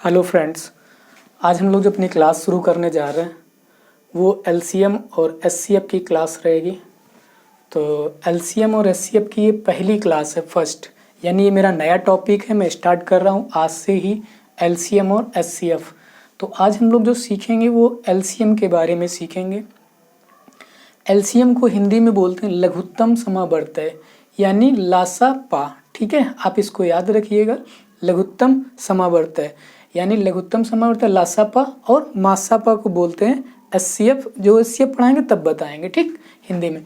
Hello friends, आज हम लोग जो अपनी क्लास शुरू करने जा रहे हैं वो एलसीएम और एचसीएफ की क्लास रहेगी। तो एलसीएम और एचसीएफ की ये पहली क्लास है, फर्स्ट, यानी ये मेरा नया टॉपिक है। मैं स्टार्ट कर रहा हूँ आज से ही एलसीएम और एचसीएफ। तो आज हम लोग जो सीखेंगे वो एलसीएम के बारे में सीखेंगे। एलसीएम को हिंदी में बोलते हैं लघुत्तम समावर्तय, यानी लासा पा। ठीक है, आप इसको याद रखिएगा, लघुत्तम समावर्तय यानी लघुत्तम समावर्तय लासापा, और मासापा को बोलते हैं एचसीएफ। जो एचसीएफ पढ़ाएंगे तब बताएंगे, ठीक, हिंदी में।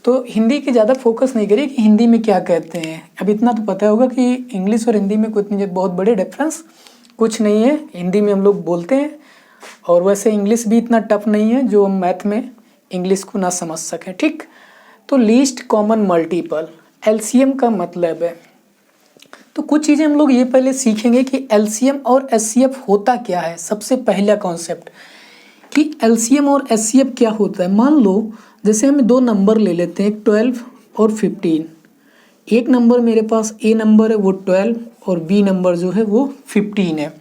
तो हिंदी की ज़्यादा फोकस नहीं करिए कि हिंदी में क्या कहते हैं। अब इतना तो पता होगा कि इंग्लिश और हिंदी में कोई इतनी बहुत बड़े डिफरेंस कुछ नहीं है। हिंदी में हम लोग बोलते हैं, और वैसे इंग्लिश भी इतना टफ नहीं है जो हम मैथ में इंग्लिश को ना समझ सकें, ठीक। तो लीस्ट कॉमन मल्टीपल एलसीएम का मतलब है। तो कुछ चीज़ें हम लोग ये पहले सीखेंगे कि एलसीएम और एचसीएफ होता क्या है। सबसे पहला कॉन्सेप्ट कि एलसीएम और एचसीएफ क्या होता है। मान लो जैसे हम दो नंबर ले लेते हैं, 12 और 15। एक नंबर मेरे पास ए नंबर है वो 12 और बी नंबर जो है वो 15 है।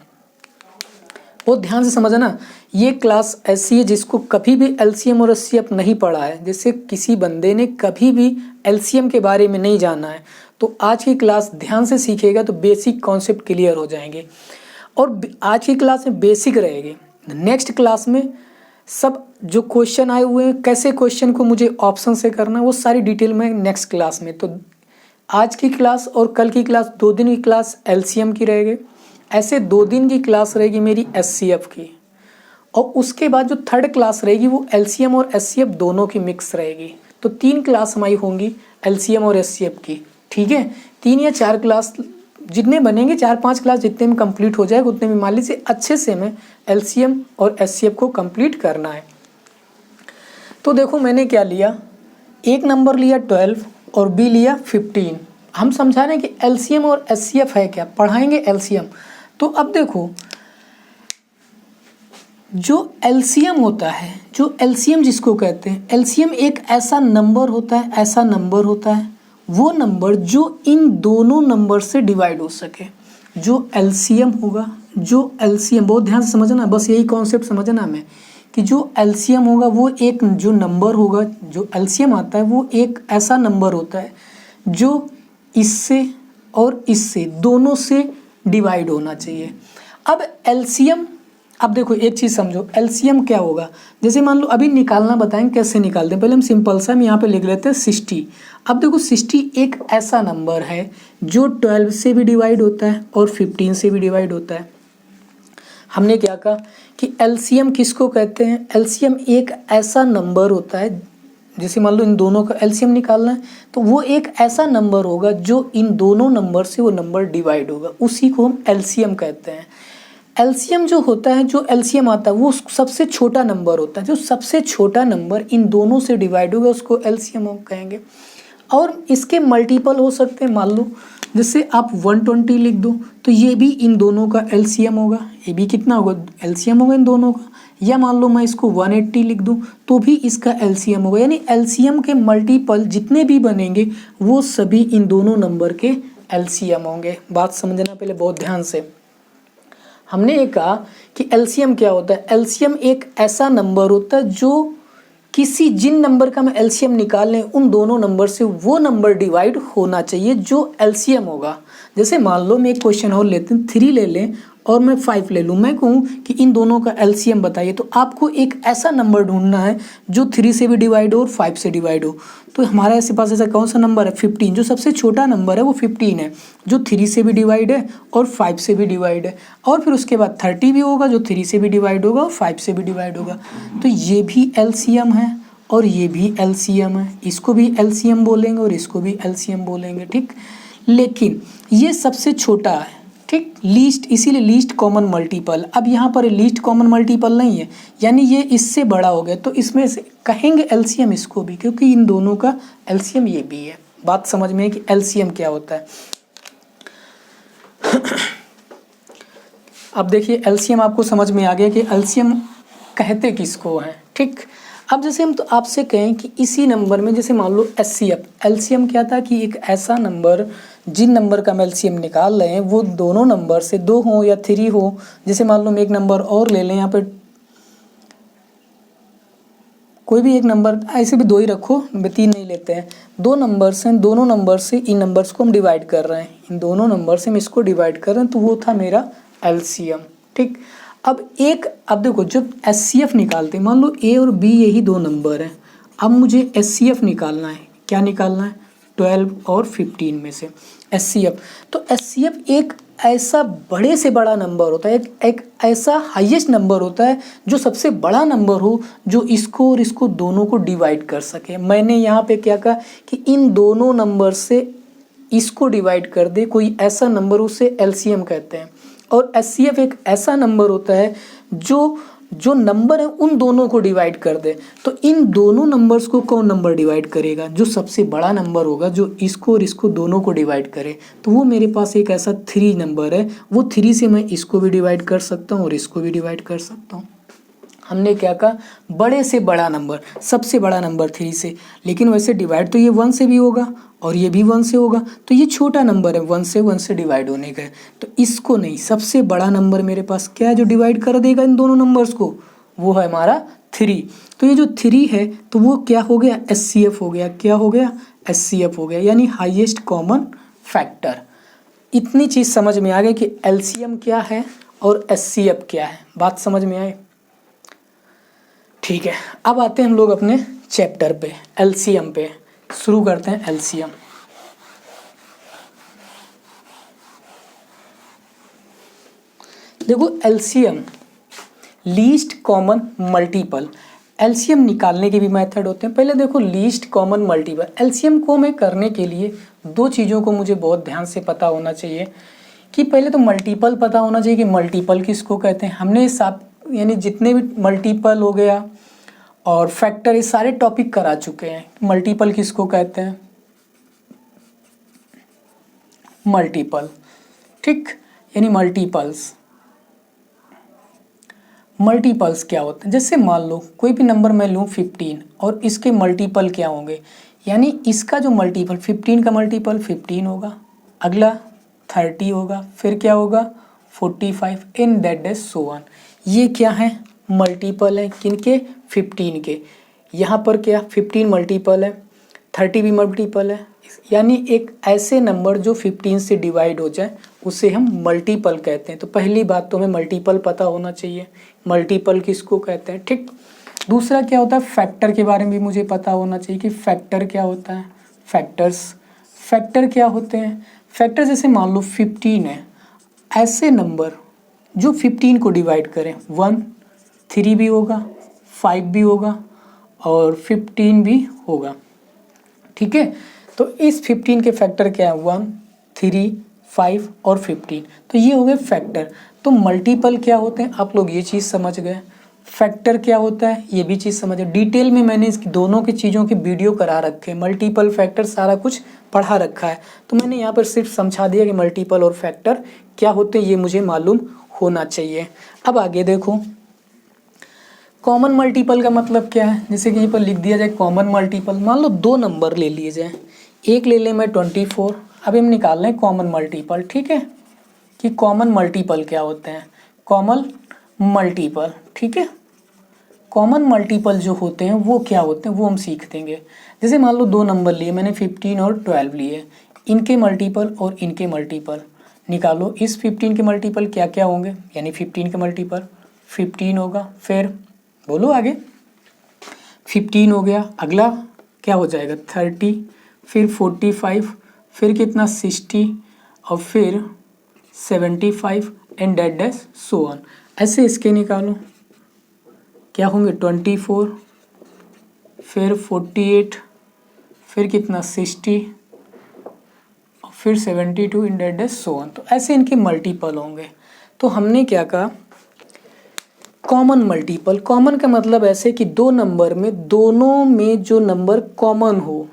बहुत ध्यान से समझना, ये क्लास ऐसी है जिसको कभी भी एलसीएम और एचसीएफ नहीं पढ़ा है, जैसे किसी बंदे ने कभी भी एलसीएम के बारे में नहीं जाना है, तो आज की क्लास ध्यान से सीखेगा तो बेसिक कॉन्सेप्ट क्लियर हो जाएंगे। और आज की क्लास में बेसिक रहेगी। नेक्स्ट क्लास में सब जो क्वेश्चन आए हुए हैं, कैसे क्वेश्चन को मुझे ऑप्शन से करना है, वो सारी डिटेल में नेक्स्ट क्लास में। तो आज की क्लास और कल की क्लास, 2 दिन की क्लास एलसीएम की रहेगी। ऐसे 2 दिन की क्लास रहेगी मेरी एचसीएफ की, और उसके बाद जो थर्ड क्लास रहेगी वो एलसीएम और एचसीएफ दोनों की मिक्स रहेगी। तो 3 क्लास हमारी होंगी एलसीएम और एचसीएफ की, ठीक है। 3 या 4 क्लास जितने बनेंगे, 4-5 क्लास जितने में कंप्लीट हो जाएगा उतने में मान लीजिए अच्छे से हमें एलसीएम और एचसीएफ को कंप्लीट करना है। तो देखो मैंने क्या लिया, एक नंबर लिया 12 और बी लिया 15। हम समझा रहे हैं कि एलसीएम और एचसीएफ है क्या, पढ़ाएंगे एलसीएम। तो अब देखो, जो एलसीएम होता है, जो एलसीएम जिसको कहते हैं, एलसीएम एक ऐसा नंबर होता है, ऐसा नंबर होता है, वो नंबर जो इन दोनों नंबर से डिवाइड हो सके। जो एलसीएम होगा, जो एलसीएम, बहुत ध्यान से समझना, बस यही कॉन्सेप्ट समझना हमें कि जो एलसीएम होगा वो एक जो नंबर होगा, जो एलसीएम आता है वो एक ऐसा नंबर होता है जो इससे और इससे दोनों से डिवाइड होना चाहिए। अब एलसीएम, अब देखो एक चीज़ समझो, एलसीएम क्या होगा। जैसे मान लो अभी निकालना बताएं कैसे निकालते हैं। पहले हम सिंपल सा हम यहाँ पे लिख लेते हैं 60। अब देखो 60 एक ऐसा नंबर है जो 12 से भी डिवाइड होता है और 15 से भी डिवाइड होता है। हमने क्या कहा कि एलसीएम किसको कहते हैं। एलसीएम एक ऐसा नंबर होता है, जैसे मान लो इन दोनों का एलसीएम निकालना है तो वो एक ऐसा नंबर होगा जो इन दोनों नंबर से वो नंबर डिवाइड होगा, उसी को हम एलसीएम कहते हैं। एलसीएम जो होता है, जो एलसीएम आता है वो सबसे छोटा नंबर होता है। जो सबसे छोटा नंबर इन दोनों से डिवाइड होगा उसको एलसीएम हम कहेंगे। और इसके मल्टीपल हो सकते हैं। मान लो जैसे आप 120 लिख दो तो ये भी इन दोनों का एलसीएम होगा, ये भी कितना होगा, एलसीएम होगा इन दोनों का। या मान लो मैं इसको 180 लिख दूं तो भी इसका एलसीएम होगा। यानी एलसीएम के मल्टीपल जितने भी बनेंगे वो सभी इन दोनों नंबर के एलसीएम होंगे। बात समझना पहले बहुत ध्यान से। हमने ये कहा कि एलसीएम क्या होता है। एलसीएम एक ऐसा नंबर होता है जो किसी जिन नंबर का हम एलसीएम निकाल लें उन दोनों नंबर से वो नंबर डिवाइड होना चाहिए जो एलसीएम होगा। जैसे मान लो मैं एक क्वेश्चन और लेते हैं, 3 ले लें और मैं 5 ले लूँ। मैं कहूँ कि इन दोनों का एलसीएम बताइए, तो आपको एक ऐसा नंबर ढूंढना है जो 3 से भी डिवाइड हो और 5 से डिवाइड हो। तो हमारे ऐसे पास ऐसा कौन सा नंबर है, 15। जो सबसे छोटा नंबर है वो 15 है, जो 3 से भी डिवाइड है और 5 से भी डिवाइड है। और फिर उसके बाद 30 भी होगा जो 3 से भी डिवाइड होगा और 5 से भी डिवाइड होगा। तो ये भी एलसीएम है और ये भी एलसीएम है। इसको भी एलसीएम बोलेंगे और इसको भी एलसीएम बोलेंगे, ठीक। लेकिन ये सबसे छोटा है, ठीक, लीस्ट, इसीलिए लीस्ट कॉमन मल्टीपल। अब यहाँ पर लीस्ट कॉमन मल्टीपल नहीं है, यानी ये इससे बड़ा हो गया, तो इसमें से कहेंगे एलसीएम इसको भी, क्योंकि इन दोनों का एलसीएम ये भी है। बात समझ में है कि एलसीएम क्या होता है। अब देखिए एलसीएम आपको समझ में आ गया कि एलसीएम कहते किसको हैं, ठीक। अब जैसे हम तो आपसे कहें कि इसी नंबर में जैसे मान लो एलसीएम क्या था कि एक ऐसा नंबर जिन नंबर का हम एलसीएम निकाल रहे हैं वो दोनों नंबर से 2 हो या 3 हो। जैसे मान लो हम एक नंबर और ले लें, यहाँ पे कोई भी एक नंबर, ऐसे भी 2 ही रखो, 3 नहीं लेते हैं। 2 नंबर्स हैं, दोनों नंबर से इन नंबर्स को हम डिवाइड कर रहे हैं, इन दोनों नंबर से हम इसको डिवाइड कर रहे हैं, तो वो था मेरा एलसीएम। ठीक, अब देखो जब एचसीएफ निकालते हैं, मान लो ए और बी यही 2 नंबर हैं, अब मुझे एचसीएफ निकालना है। क्या निकालना है? 12 और 15 में से एचसीएफ। तो एचसीएफ एक ऐसा बड़े से बड़ा नंबर होता है, एक ऐसा हाईएस्ट नंबर होता है जो सबसे बड़ा नंबर हो, जो इसको और इसको दोनों को डिवाइड कर सके। मैंने यहाँ पे क्या कहा कि इन दोनों नंबर से इसको डिवाइड कर दे कोई ऐसा नंबर, उसे एलसीएम कहते हैं। और एचसीएफ एक ऐसा नंबर होता है जो नंबर है उन दोनों को डिवाइड कर दे। तो इन दोनों नंबर्स को कौन नंबर डिवाइड करेगा? जो सबसे बड़ा नंबर होगा, जो इसको और इसको दोनों को डिवाइड करे। तो वो मेरे पास एक ऐसा 3 नंबर है, वो 3 से मैं इसको भी डिवाइड कर सकता हूँ और इसको भी डिवाइड कर सकता हूँ। हमने क्या कहा? बड़े से बड़ा नंबर, सबसे बड़ा नंबर 3 से, लेकिन वैसे डिवाइड तो ये 1 से भी होगा और ये भी 1 से होगा, तो ये छोटा नंबर है 1 से डिवाइड होने का है, तो इसको नहीं। सबसे बड़ा नंबर मेरे पास क्या है जो डिवाइड कर देगा इन दोनों नंबर्स को? वो है हमारा 3। तो ये जो 3 है तो वो क्या हो गया? एचसीएफ हो गया। क्या हो गया? एचसीएफ हो गया, यानी हाईएस्ट कॉमन फैक्टर। इतनी चीज़ समझ में आ गई कि एलसीएम क्या है और एचसीएफ क्या है। बात समझ में आए? ठीक है, अब आते हैं हम लोग अपने चैप्टर पे, एलसीएम पे। शुरू करते हैं एलसीएम। देखो LCM, least common multiple. LCM निकालने के भी मेथड होते हैं। पहले देखो लीस्ट कॉमन मल्टीपल। एलसीएम को मैं करने के लिए 2 चीज़ों को मुझे बहुत ध्यान से पता होना चाहिए कि पहले तो मल्टीपल पता होना चाहिए कि मल्टीपल किसको कहते हैं। हमने यानी जितने भी मल्टीपल हो गया और फैक्टर, ये सारे टॉपिक करा चुके हैं। मल्टीपल किसको कहते हैं? मल्टीपल, ठीक, यानी मल्टीपल्स क्या होते हैं? जैसे मान लो कोई भी नंबर मैं लूँ 15 और इसके मल्टीपल क्या होंगे, यानी इसका जो मल्टीपल 15 का मल्टीपल 15 होगा, अगला 30 होगा, फिर क्या होगा 45, in that days so on. ये क्या है? मल्टीपल है किनके? 15 के। यहाँ पर क्या 15 मल्टीपल है, 30 भी मल्टीपल है, यानी एक ऐसे नंबर जो 15 से डिवाइड हो जाए उसे हम मल्टीपल कहते हैं। तो पहली बात तो हमें मल्टीपल पता होना चाहिए, मल्टीपल किसको कहते हैं। ठीक, दूसरा क्या होता है? फैक्टर के बारे में भी मुझे पता होना चाहिए कि फैक्टर क्या होता है। फैक्टर क्या होते हैं? फैक्टर जैसे मान लो 15 है, ऐसे नंबर जो 15 को डिवाइड करें, 1 3 भी होगा, 5 भी होगा और 15 भी होगा। ठीक है, तो इस 15 के फैक्टर क्या है? 1 3 5 और 15। तो ये हो गए फैक्टर। तो मल्टीपल क्या होते हैं आप लोग ये चीज़ समझ गए। फैक्टर क्या होता है ये भी चीज़ समझ गए। डिटेल में मैंने इसकी दोनों की चीज़ों की वीडियो करा रखे हैं, मल्टीपल फैक्टर सारा कुछ पढ़ा रखा है। तो मैंने यहाँ पर सिर्फ समझा दिया कि मल्टीपल और फैक्टर क्या होते हैं, ये मुझे मालूम होना चाहिए। अब आगे देखो, कॉमन मल्टीपल का मतलब क्या है? जैसे कि यहीं पर लिख दिया जाए कॉमन मल्टीपल। मान लो 2 नंबर ले लिए जाए, एक ले लें मैं 24, अब हम निकाल लें कॉमन मल्टीपल। ठीक है, कि कॉमन मल्टीपल क्या होते हैं? कॉमन मल्टीपल, ठीक है, कॉमन मल्टीपल जो होते हैं वो क्या होते हैं वो हम सीख देंगे। जैसे मान लो 2 नंबर लिए मैंने, 15 और 12 लिए, इनके मल्टीपल और इनके मल्टीपल निकालो। इस 15 के मल्टीपल क्या क्या होंगे, यानी 15 के मल्टीपल 15 होगा, फिर बोलो आगे, 15 हो गया, अगला क्या हो जाएगा 30, फिर 45, फिर कितना 60 और फिर 75 and that dash so on. ऐसे इसके निकालो, क्या होंगे 24, फिर 48, फिर कितना 60 और फिर 72 in that dash so on. तो ऐसे इनके मल्टीपल होंगे। तो हमने क्या कहा? Common multiple. कॉमन का मतलब ऐसे कि 2 नंबर में दोनों में जो नंबर कॉमन हो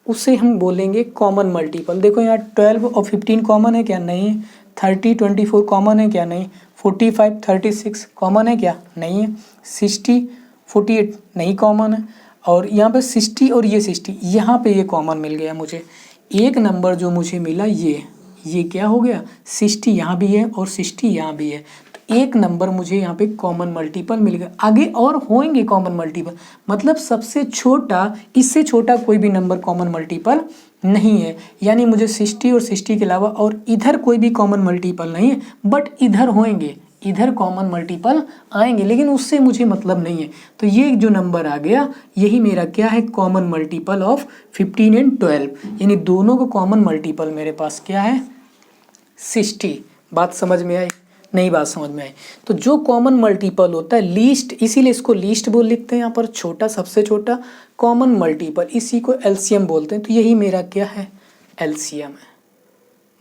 उसे हम बोलेंगे कॉमन मल्टीपल। देखो यहाँ 12 और 15 कॉमन है क्या? नहीं है। 30 24 कॉमन है क्या? नहीं। 45 36 कॉमन है क्या? नहीं है। 60 48 नहीं कॉमन है, और यहाँ पे 60 और ये 60, यहाँ पे ये कॉमन मिल गया मुझे। एक नंबर जो मुझे मिला ये क्या हो गया, 60 यहाँ भी है और 60 यहाँ भी है, तो एक नंबर मुझे यहाँ पे कॉमन मल्टीपल मिल गया। आगे और होंगे कॉमन मल्टीपल, मतलब सबसे छोटा, इससे छोटा कोई भी नंबर कॉमन मल्टीपल नहीं है, यानी मुझे 60 और 60 के अलावा और इधर कोई भी कॉमन मल्टीपल नहीं है, बट इधर होंगे, इधर कॉमन मल्टीपल आएंगे, लेकिन उससे मुझे मतलब नहीं है। तो ये जो नंबर आ गया यही मेरा क्या है, कॉमन मल्टीपल ऑफ 15 एंड 12, यानी दोनों को कॉमन मल्टीपल मेरे पास क्या है, 60। बात समझ में आई? नहीं बात समझ में आई। तो जो कॉमन मल्टीपल होता है लीस्ट, इसीलिए इसको लीस्ट बोल लिखते हैं यहाँ पर, छोटा, सबसे छोटा कॉमन मल्टीपल, इसी को एलसीएम बोलते हैं। तो यही मेरा क्या है, एलसीएम है।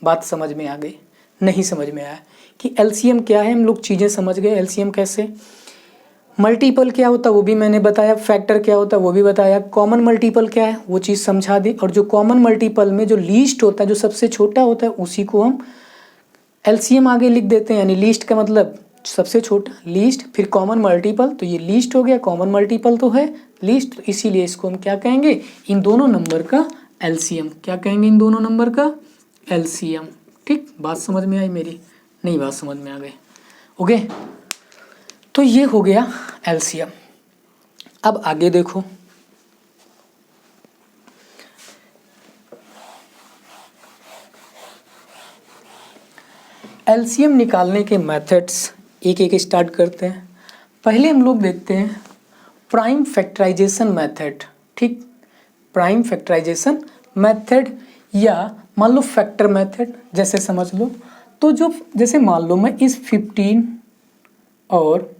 बात समझ में आ गई? नहीं समझ में आया कि एलसीएम क्या है, हम लोग चीज़ें समझ गए। एलसीएम कैसे, मल्टीपल क्या होता है वो भी मैंने बताया, फैक्टर क्या होता है वो भी बताया, कॉमन मल्टीपल क्या है वो चीज़ समझा दी, और जो कॉमन मल्टीपल में जो लीस्ट होता है, जो सबसे छोटा होता है, उसी को हम एलसीएम आगे लिख देते हैं। यानी लीस्ट का मतलब सबसे छोटा, लीस्ट, फिर कॉमन मल्टीपल, तो ये लीस्ट हो गया, कॉमन मल्टीपल तो है लीस्ट, तो इसीलिए इसको हम क्या कहेंगे, इन दोनों नंबर का एलसीएम। क्या कहेंगे, इन दोनों नंबर का एलसीएम। ठीक, बात समझ में आई मेरी? नहीं बात समझ में आ गई? ओके, तो ये हो गया एलसीएम। अब आगे देखो, एलसीएम निकालने के मेथड्स एक एक स्टार्ट करते हैं। पहले हम लोग देखते हैं प्राइम फैक्टराइजेशन मेथड। ठीक, प्राइम फैक्टराइजेशन मेथड, या मान लो फैक्टर मेथड जैसे समझ लो। तो जो जैसे मान लो मैं इस 15 और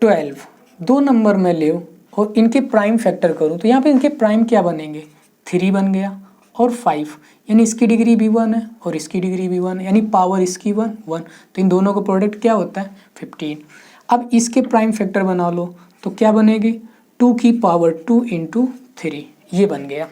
12 दो नंबर में ले और इनके प्राइम फैक्टर करूँ, तो यहाँ पे इनके प्राइम क्या बनेंगे, 3 बन गया और 5, यानी इसकी डिग्री भी 1 है और इसकी डिग्री भी 1 है, यानी पावर इसकी 1 1, तो इन दोनों का प्रोडक्ट क्या होता है, 15। अब इसके प्राइम फैक्टर बना लो तो क्या बनेगी, 2 की पावर 2 इंटू 3, ये बन गया।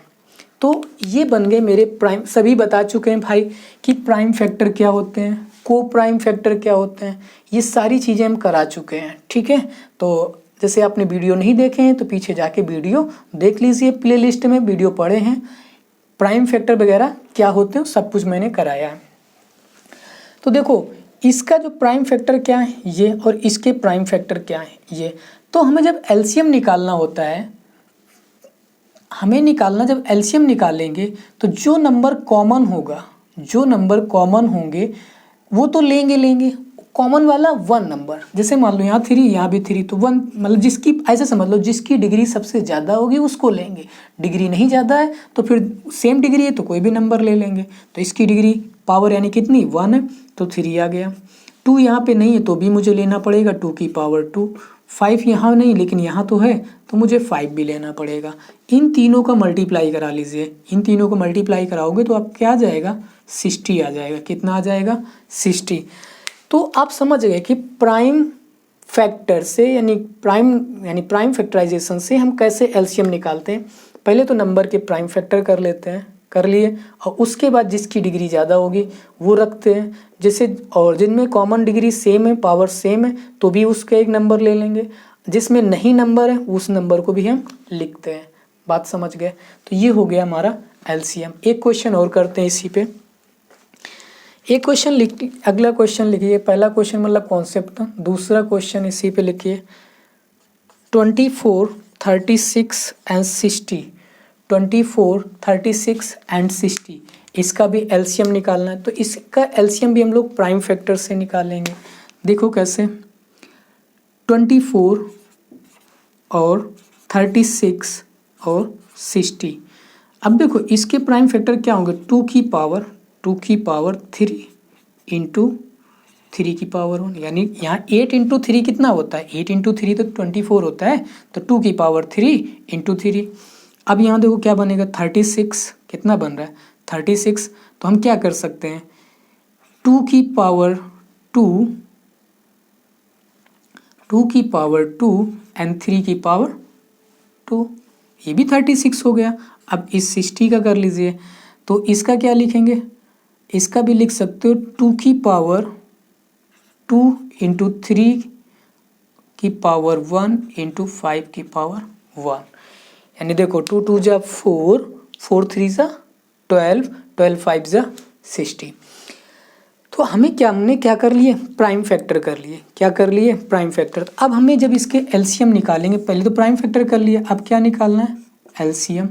तो ये बन गए मेरे प्राइम। सभी बता चुके हैं भाई कि प्राइम फैक्टर क्या होते हैं, को प्राइम फैक्टर क्या होते हैं, ये सारी चीज़ें हम करा चुके हैं। ठीक है, तो जैसे आपने वीडियो नहीं देखे हैं तो पीछे जाके वीडियो देख लीजिए, प्लेलिस्ट में वीडियो पड़े हैं, प्राइम फैक्टर वगैरह क्या होते हैं सब कुछ मैंने कराया है। तो देखो इसका जो प्राइम फैक्टर क्या है ये, और इसके प्राइम फैक्टर क्या है ये। तो हमें जब एलसीएम निकालना होता है, जब एलसीएम निकालेंगे तो जो नंबर कॉमन होगा, जो नंबर कॉमन होंगे वो तो लेंगे कॉमन वाला 1 नंबर। जैसे मान लो यहाँ 3, यहाँ भी 3, तो 1, मतलब जिसकी, ऐसे समझ लो जिसकी डिग्री सबसे ज़्यादा होगी उसको लेंगे, डिग्री नहीं ज़्यादा है तो फिर सेम डिग्री है तो कोई भी नंबर ले लेंगे। तो इसकी डिग्री पावर यानी कितनी, 1 है, तो 3 आ गया। 2 यहाँ पे नहीं है तो भी मुझे लेना पड़ेगा 2 की पावर 2। 5 यहाँ नहीं लेकिन यहाँ तो है तो मुझे 5 भी लेना पड़ेगा। इन तीनों का मल्टीप्लाई करा लीजिए, इन तीनों को मल्टीप्लाई कराओगे तो आप क्या आ जाएगा, 60 आ जाएगा। कितना आ जाएगा, 60। तो आप समझ गए कि प्राइम फैक्टर से यानी प्राइम फैक्टराइजेशन से हम कैसे एलसीएम निकालते हैं। पहले तो नंबर के प्राइम फैक्टर कर लेते हैं, कर लिए, और उसके बाद जिसकी डिग्री ज़्यादा होगी वो रखते हैं। जैसे और जिनमें कॉमन डिग्री सेम है, पावर सेम है, तो भी उसका एक नंबर ले लेंगे। जिसमें नहीं नंबर है उस नंबर को भी हम लिखते हैं। बात समझ गए? तो ये हो गया हमारा एलसीएम। एक क्वेश्चन और करते हैं इसी पे। एक क्वेश्चन लिख, अगला क्वेश्चन लिखिए। पहला क्वेश्चन मतलब कॉन्सेप्ट था, दूसरा क्वेश्चन इसी पे लिखिए। 24, 36 एंड 60, 24, 36 एंड 60, इसका भी एलसीएम निकालना है। तो इसका एलसीएम भी हम लोग प्राइम फैक्टर से निकालेंगे। देखो कैसे, 24 और 36 और 60। अब देखो इसके प्राइम फैक्टर क्या होंगे, 2 की पावर 3 इंटू 3 की पावर 1, यानी यहाँ 8 इंटू 3 कितना होता है, 8 इंटू 3 तो 24 होता है, तो 2 की पावर 3 इंटू 3। अब यहाँ देखो क्या बनेगा, 36, कितना बन रहा है 36, तो हम क्या कर सकते हैं, 2 की पावर 2 एंड 3 की पावर 2, ये भी 36 हो गया। अब इस 60 का कर लीजिए, तो इसका क्या लिखेंगे, इसका भी लिख सकते हो 2 की पावर 2 इंटू 3 की पावर 1 इंटू 5 की पावर 1, यानी देखो 2 2 जा 4, 4 3 जा 12, 12 5 जा 60। तो हमने क्या कर लिए, प्राइम फैक्टर कर लिए। क्या कर लिए, प्राइम फैक्टर। अब हमें जब इसके एलसीएम निकालेंगे, पहले तो प्राइम फैक्टर कर लिए, अब क्या निकालना है, एलसीएम।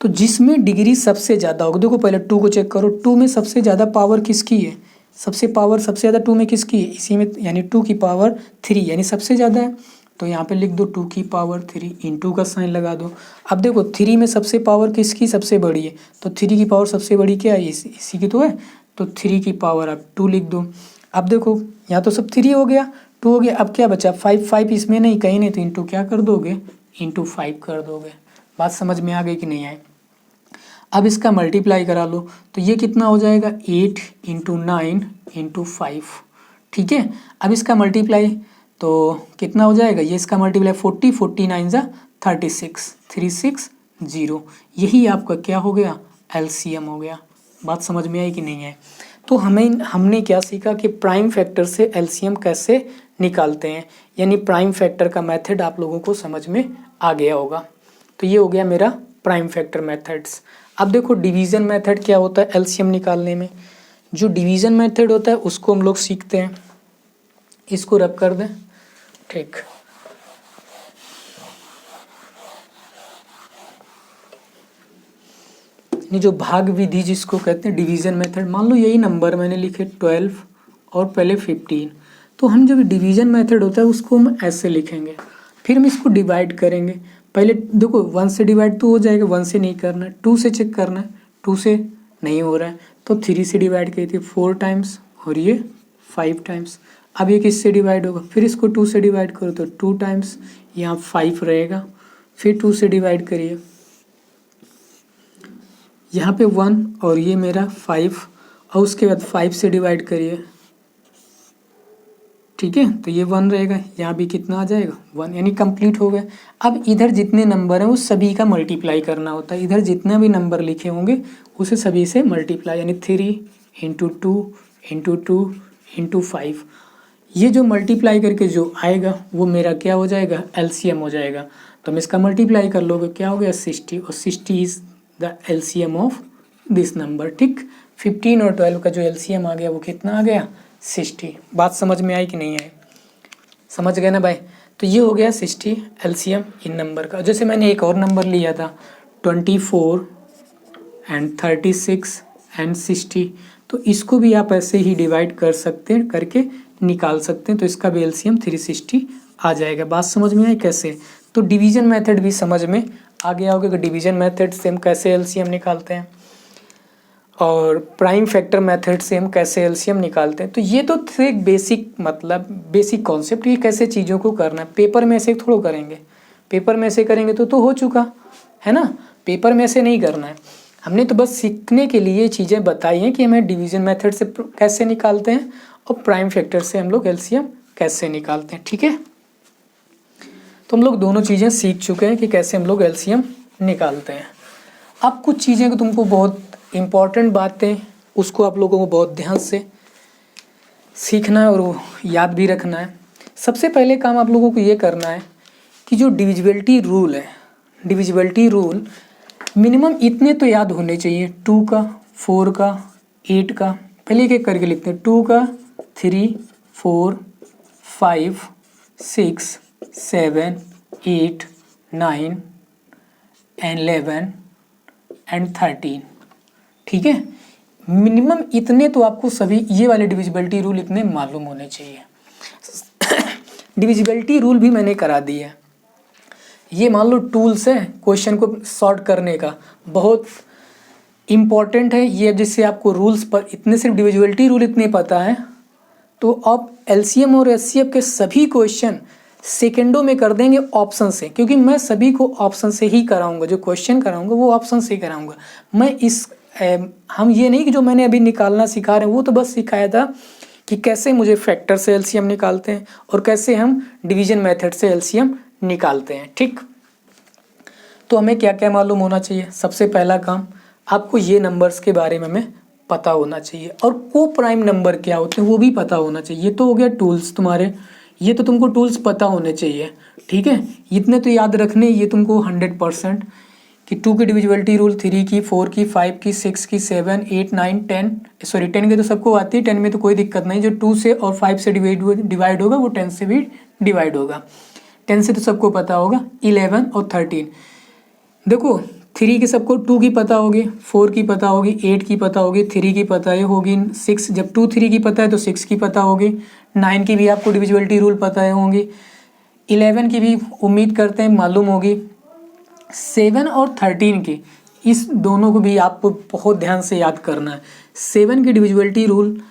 तो जिसमें डिग्री सबसे ज़्यादा होगी, देखो पहले 2 को चेक करो, 2 में सबसे ज़्यादा पावर किसकी है, सबसे ज़्यादा 2 में किसकी है, इसी में, यानी 2 की पावर 3 यानी सबसे ज़्यादा है। तो यहाँ पे लिख दो 2 की पावर 3, इंटू का साइन लगा दो। अब देखो 3 में सबसे पावर किसकी सबसे बड़ी है, तो 3 की पावर सबसे बड़ी क्या है, इसी की तो है, तो 3 की पावर आप 2 लिख दो। अब देखो यहाँ तो सब 3 हो गया, 2 हो गया, अब क्या बचा 5, 5 इसमें नहीं कहीं नहीं, तो इंटू क्या कर दोगे, इंटू 5 कर दोगे। बात समझ में आ गई कि नहीं आई। अब इसका मल्टीप्लाई करा लो, तो ये कितना हो जाएगा, 8 इंटू 9 इंटू 5, ठीक है। अब इसका मल्टीप्लाई तो कितना हो जाएगा, ये इसका मल्टीप्लाई 40, 49 जा 36, 360, यही आपका क्या हो गया, एलसीएम हो गया। बात समझ में आई कि नहीं है। तो हमने क्या सीखा कि प्राइम फैक्टर से एलसीएम कैसे निकालते हैं, यानी प्राइम फैक्टर का मेथड आप लोगों को समझ में आ गया होगा। तो ये हो गया मेरा प्राइम फैक्टर मेथड्स। अब देखो डिवीज़न मेथड क्या होता है एलसीएम निकालने में। जो डिवीज़न मेथड होता है उसको हम लोग सीखते हैं, इसको रब कर दें, ठीक। ये जो भाग विधि जिसको कहते हैं डिवीज़न मेथड, मान लो यही नंबर मैंने लिखे 12 और पहले 15, तो हम जब डिवीज़न मेथड होता है उसको हम ऐसे लिखेंगे, फिर हम इसको डिवाइड करेंगे। पहले देखो 1 से डिवाइड तो हो जाएगा, 1 से नहीं करना है, 2 से चेक करना है, 2 से नहीं हो रहा है, तो 3 से डिवाइड करी थी 4 टाइम्स और ये 5 टाइम्स। अब ये किससे डिवाइड होगा, फिर इसको 2 से डिवाइड करो तो 2 टाइम्स, यहाँ 5 रहेगा, फिर 2 से डिवाइड करिए, यहाँ पे 1 और ये मेरा 5, और उसके बाद 5 से डिवाइड करिए, ठीक है, तो ये 1 रहेगा, यहाँ भी कितना आ जाएगा 1, यानी कंप्लीट हो गए। अब इधर जितने नंबर हैं वो सभी का मल्टीप्लाई करना होता है, इधर जितना भी नंबर लिखे होंगे उसे सभी से मल्टीप्लाई, यानी 3 इंटू 2 इंटू 2 इंटू 5, ये जो मल्टीप्लाई करके जो आएगा वो मेरा क्या हो जाएगा, एलसीएम हो जाएगा। तो हम इसका मल्टीप्लाई कर लोगे, क्या हो गया 60, और 60 is the LCM of this number, ठीक। 15 और 12 का जो एलसीएम आ गया वो कितना आ गया, 60। बात समझ में आई कि नहीं आई, समझ गए ना भाई। तो ये हो गया 60 एलसीएम इन नंबर का। जैसे मैंने एक और नंबर लिया था 24 एंड 36 एंड 60, तो इसको भी आप ऐसे ही डिवाइड कर सकते हैं, करके निकाल सकते हैं, तो इसका भी एलसीएम 360 आ जाएगा। बात समझ में आई कैसे। तो डिवीज़न मेथड भी समझ में आ गया होगा कि डिवीज़न मेथड से हम कैसे एलसीएम निकालते हैं, और प्राइम फैक्टर मेथड से हम कैसे एलसीएम निकालते हैं। तो ये तो थे बेसिक, मतलब बेसिक कॉन्सेप्ट, ये कैसे चीज़ों को करना है। पेपर में ऐसे थोड़ा करेंगे, पेपर में ऐसे करेंगे तो हो चुका है ना, पेपर में ऐसे नहीं करना है। हमने तो बस सीखने के लिए चीज़ें बताई हैं कि हमें डिवीज़न मेथड से कैसे निकालते हैं और प्राइम फैक्टर से हम लोग एलसीएम कैसे निकालते हैं, ठीक है। तो हम लोग दोनों चीज़ें सीख चुके हैं कि कैसे हम लोग एलसीएम निकालते हैं। अब कुछ चीज़ें को तुमको बहुत इम्पॉर्टेंट बातें, उसको आप लोगों को बहुत ध्यान से सीखना है और वो याद भी रखना है। सबसे पहले काम आप लोगों को ये करना है कि जो डिविजिबिलिटी रूल है, डिविजिबिलिटी रूल मिनिमम इतने तो याद होने चाहिए, 2 का, 4 का, 8 का। पहले एक एक करके लिखते हैं, 2 का, 3, 4, 5, 6, 7, 8, 9 and 11 and 13, ठीक है। मिनिमम इतने तो आपको सभी ये वाले डिविजिबिलिटी रूल इतने मालूम होने चाहिए। डिविजिबिलिटी रूल भी मैंने करा दी है। ये मान लो टूल्स है क्वेश्चन को सॉर्ट करने का, बहुत इम्पॉर्टेंट है ये। जिससे आपको रूल्स पर इतने, सिर्फ डिविजिबिलिटी रूल इतने पता है तो आप एलसीएम और एचसीएफ के सभी क्वेश्चन सेकेंडों में कर देंगे ऑप्शन से, क्योंकि मैं सभी को ऑप्शन से ही कराऊंगा, जो क्वेश्चन कराऊंगा वो ऑप्शन से ही कराऊंगा। मैं हम ये नहीं कि जो मैंने अभी निकालना सिखा रहे हैं वो तो बस सिखाया था कि कैसे मुझे फैक्टर से एलसीएम निकालते हैं और कैसे हम डिवीजन मेथड से एलसीएम निकालते हैं, ठीक। तो हमें क्या क्या मालूम होना चाहिए। सबसे पहला काम आपको ये नंबर्स के बारे में हमें पता होना चाहिए, और को प्राइम नंबर क्या होते हैं वो भी पता होना चाहिए। ये तो हो गया टूल्स तुम्हारे ये तो तुमको टूल्स पता होने चाहिए, ठीक है, इतने तो याद रखने ये तुमको 100% कि 2 की डिविजिबिलिटी रूल, 3 की, 4 की, 5 की, 6 की, 7, 8, 9, 10, सॉरी 10 के तो सबको आती है, 10 में तो कोई दिक्कत नहीं, जो 2 से और 5 से डिवाइड होगा वो 10 से भी डिवाइड होगा। 10 से तो सबको पता होगा, 11 और 13। देखो 3 की सबको 2 की पता होगी, 4 की पता होगी, 8 की पता होगी, 3 की पता है होगी, 6 जब 2 3 की पता है तो 6 की पता होगी, 9 की भी आपको डिविजिबिलिटी रूल पता है होंगी, 11 की भी उम्मीद करते हैं मालूम होगी, 7 और 13 की, इस दोनों को भी आपको बहुत ध्यान से याद करना है। 7 की डिविजिबिलिटी रूल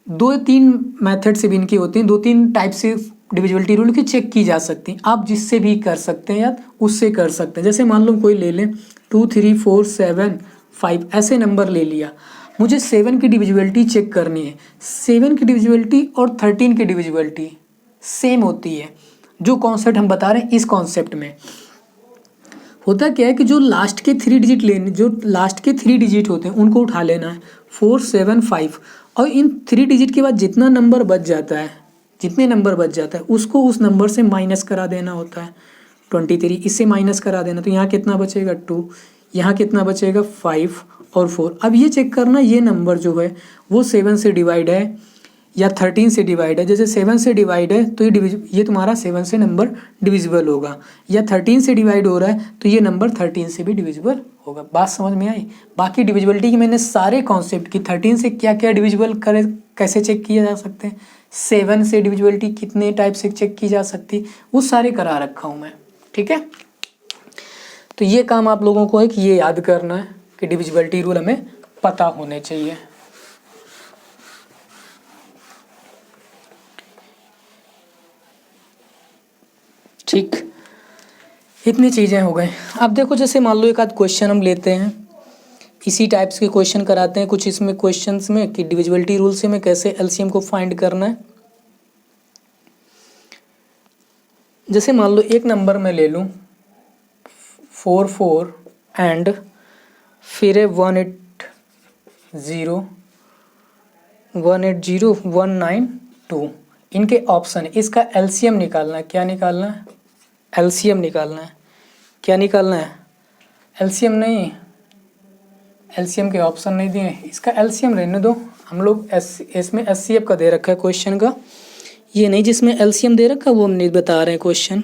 2-3 मेथड से भी इनकी होती हैं, 2-3 टाइप से डिविजिबिलिटी रूल की चेक की जा सकती हैं, आप जिससे भी कर सकते हैं या उससे कर सकते हैं। जैसे मान लो कोई ले लें 2 3 4 7 5 ऐसे नंबर ले लिया, मुझे 7 की डिविजिबिलिटी चेक करनी है। 7 की डिविजिबिलिटी और 13 की डिविजिबिलिटी सेम होती है। जो कॉन्सेप्ट हम बता रहे हैं इस कॉन्सेप्ट में होता क्या है कि जो लास्ट के 3 डिजिट लेने, जो लास्ट के 3 डिजिट होते हैं उनको उठा लेना है, 4 7 5, और इन 3 डिजिट के बाद जितना नंबर बच जाता है, जितने नंबर बच जाता है उसको उस नंबर से माइनस करा देना होता है। 23 इससे माइनस करा देना, तो यहाँ कितना बचेगा 2, यहाँ कितना बचेगा 5 और 4। अब ये चेक करना ये नंबर जो है वो 7 से डिवाइड है या 13 से डिवाइड है। जैसे 7 से डिवाइड है तो ये तुम्हारा 7 से नंबर डिविजिबल होगा, या 13 से डिवाइड हो रहा है तो ये नंबर 13 से भी डिविजिबल होगा। बात समझ में आई? बाकी डिविजिबिलिटी की मैंने सारे कॉन्सेप्ट की 13 से क्या क्या डिविजिबल करे कैसे चेक किया जा सकते हैं, 7 से डिविजिबिलिटी कितने टाइप से चेक की जा सकती, वो सारे करा रखा हूँ मैं, ठीक है। तो ये काम आप लोगों को है कि ये याद करना है कि डिविजिबिलिटी रूल हमें पता होने चाहिए। ठीक, इतनी चीज़ें हो गई। अब देखो जैसे मान लो एक आध क्वेश्चन हम लेते हैं, इसी टाइप्स के क्वेश्चन कराते हैं कुछ इसमें क्वेश्चंस में कि डिविजिबिलिटी रूल से हमें कैसे एलसीएम को फाइंड करना है। जैसे मान लो एक नंबर मैं ले लूँ 4 4 एंड फिर है 180 192, इनके ऑप्शन है, इसका एलसीएम निकालना है। क्या निकालना है? एलसीएम निकालना है। क्या निकालना है? एलसीएम नहीं, एलसीएम के ऑप्शन नहीं दिए, इसका एलसीएम रहने दो। हम लोग इसमें एचसीएफ का दे रखा है क्वेश्चन का, ये नहीं जिसमें एलसीएम दे रखा वो हम नहीं बता रहे हैं क्वेश्चन।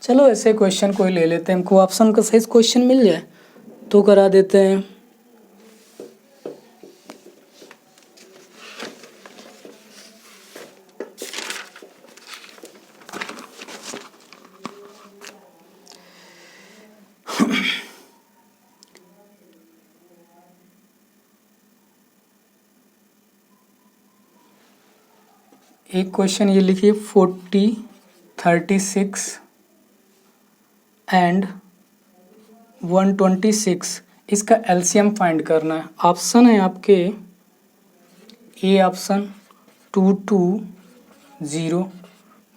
चलो ऐसे क्वेश्चन कोई ले लेते हैं, हमको ऑप्शन का सही क्वेश्चन मिल जाए तो करा देते हैं। एक क्वेश्चन ये लिखिए 40 36 एंड 126, इसका एलसीएम फाइंड करना है। ऑप्शन है आपके A option 220,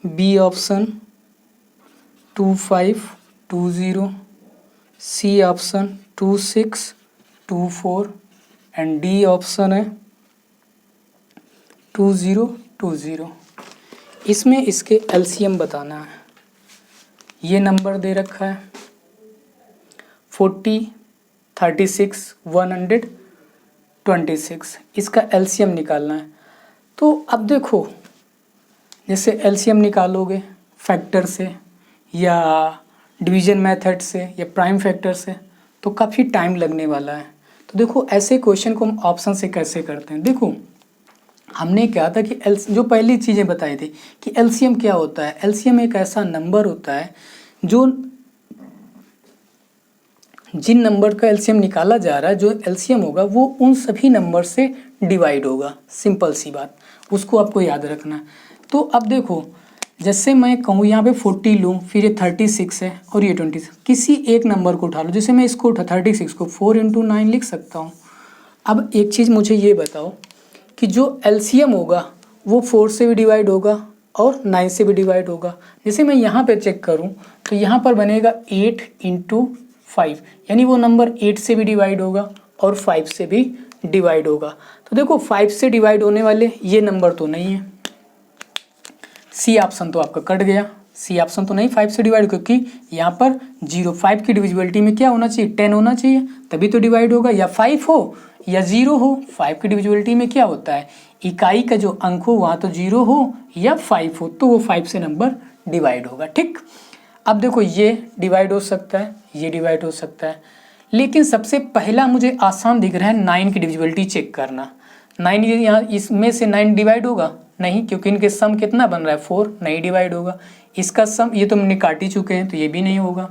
B option 2520, C option 2624 and D option है 2020। इसमें इसके एलसीएम बताना है। ये नंबर दे रखा है 40 36 126, इसका एलसीएम निकालना है। तो अब देखो जैसे एलसीएम निकालोगे फैक्टर से या डिवीजन मेथड से या प्राइम फैक्टर से तो काफ़ी टाइम लगने वाला है। तो देखो ऐसे क्वेश्चन को हम ऑप्शन से कैसे करते हैं। देखो हमने क्या था कि जो पहली चीज़ें बताई थी कि एलसीएम क्या होता है। एलसीएम एक ऐसा नंबर होता है जो जिन नंबर का एलसीएम निकाला जा रहा है, जो एलसीएम होगा वो उन सभी नंबर से डिवाइड होगा। सिंपल सी बात, उसको आपको याद रखना है। तो अब देखो, जैसे मैं कहूँ यहाँ पे 40 लूँ, फिर ये 36 है और ये 26, किसी एक नंबर को उठा लो। जैसे मैं इसको 36 को 4 × 9 लिख सकता हूँ। अब एक चीज़ मुझे ये बताओ कि जो एलसीएम होगा वो 4 से भी डिवाइड होगा और 9 से भी डिवाइड होगा। जैसे मैं यहाँ पे चेक करूँ तो यहाँ पर बनेगा 8 × 5, यानी वो नंबर 8 से भी डिवाइड होगा और 5 से भी डिवाइड होगा। तो देखो 5 से डिवाइड होने वाले ये नंबर तो नहीं है, सी ऑप्शन तो आपका कट गया। सी ऑप्शन तो नहीं 5 से डिवाइड, क्योंकि यहाँ पर 0, 5 की डिविजिबिलिटी में क्या होना चाहिए, 10 होना चाहिए, तभी तो डिवाइड होगा। या 5 हो या 0 हो, 5 की डिविजिबिलिटी में क्या होता है, इकाई का जो अंक हो वहाँ तो 0 हो या 5 हो, तो वो 5 से नंबर डिवाइड होगा। ठीक, अब देखो ये डिवाइड हो सकता है, ये डिवाइड हो सकता है, लेकिन सबसे पहला मुझे आसान दिख रहा है 9 की डिविजिबिलिटी चेक करना। 9 ये यहाँ इसमें से 9 डिवाइड होगा नहीं, क्योंकि इनके सम कितना बन रहा है 4, नहीं डिवाइड होगा। इसका सम ये तो हमने काट ही चुके हैं, तो ये भी नहीं होगा।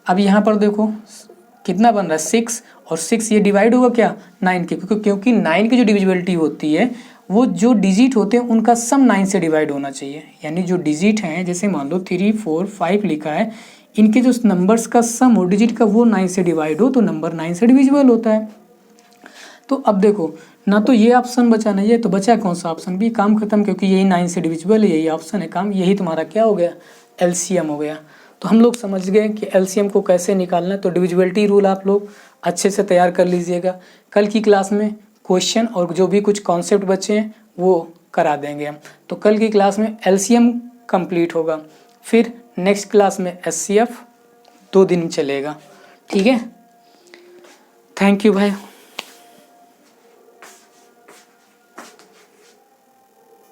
अब यहाँ पर देखो कितना बन रहा है 6, और 6 ये डिवाइड होगा क्या 9 के, क्योंकि 9 की जो डिविजिबिलिटी होती है वो जो डिजिट होते हैं उनका सम 9 से डिवाइड होना चाहिए। यानी जो डिजिट हैं, जैसे मान लो 3, 4, 5 लिखा है, इनके जो नंबर्स का सम हो डिजिट का वो 9 से डिवाइड हो, तो नंबर 9 से डिविजिबल होता है। तो अब देखो ना तो ये ऑप्शन बचा, नहीं है तो बचा कौन सा ऑप्शन, भी काम खत्म, क्योंकि यही 9 से डिविजिबल है, यही ऑप्शन है काम, यही तुम्हारा क्या हो गया, एलसीएम हो गया। तो हम लोग समझ गए कि एलसीएम को कैसे निकालना है। तो डिविजिबिलिटी रूल आप लोग अच्छे से तैयार कर लीजिएगा। कल की क्लास में क्वेश्चन और जो भी कुछ कॉन्सेप्ट बचे हैं वो करा देंगे हम। तो कल की क्लास में एलसीएम कंप्लीट होगा, फिर नेक्स्ट क्लास में एचसीएफ 2 दिन चलेगा। ठीक है, थैंक यू भाई।